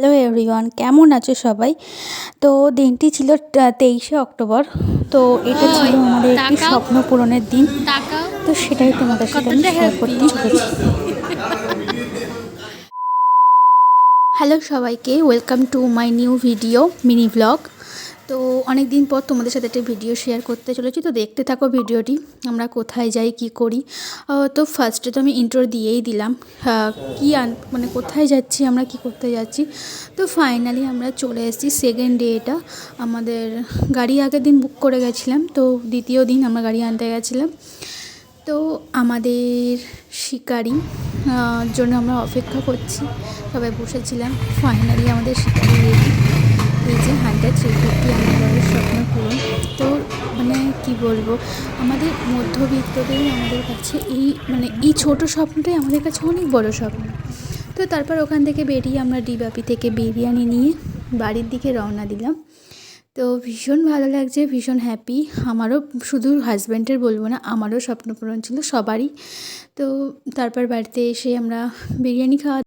Hello everyone, কেমন আছো সবাই? তো দিনটি ছিল 23শে অক্টোবর। তো এটা ছিল আমাদের একটি স্বপ্ন পূরণের দিন। তো সেটাই তোমাদের সাথে আমি শেয়ার করতে চলেছি। হ্যালো সবাইকে, welcome to my new video mini blog. তো অনেক দিন পর তোমাদের সাথে একটা ভিডিও শেয়ার করতে চলেছি। তো দেখতে থাকো ভিডিওটি, আমরা কোথায় যাই কি করি। তো ফার্স্টে তো আমি ইন্ট্রো দিয়েই দিলাম মানে কোথায় যাচ্ছি, আমরা কি করতে যাচ্ছি। তো ফাইনালি আমরা চলে এসেছি সেকেন্ড ডে। এটা আমাদের গাড়ি আগের দিন বুক করে গেছিলাম, তো দ্বিতীয় দিন আমরা গাড়ি আনতে গেছিলাম। তো আমাদের শিকারি জন্য আমরা অপেক্ষা করছি, সবাই বসেছিলাম। ফাইনালি আমাদের শিকারি রেডি। এই যে 100-350 আমাদের স্বপ্ন পূরণ। তো মানে কি বলবো, আমাদের মধ্যবিত্তদের আমাদের কাছে এই ছোটো স্বপ্নটাই আমাদের কাছে অনেক বড় স্বপ্ন। তো তারপর ওখান থেকে বেরিয়ে আমরা ডিবাপি থেকে বিরিয়ানি নিয়ে বাড়ির দিকে রওনা দিলাম। তো ভীষণ ভালো লাগছে, ভীষণ হ্যাপি। আমারও, শুধু হাজব্যান্ডের বলবো না, আমারও স্বপ্ন পূরণ ছিল, সবারই। তো তারপর বাড়িতে এসে আমরা বিরিয়ানি খাওয়া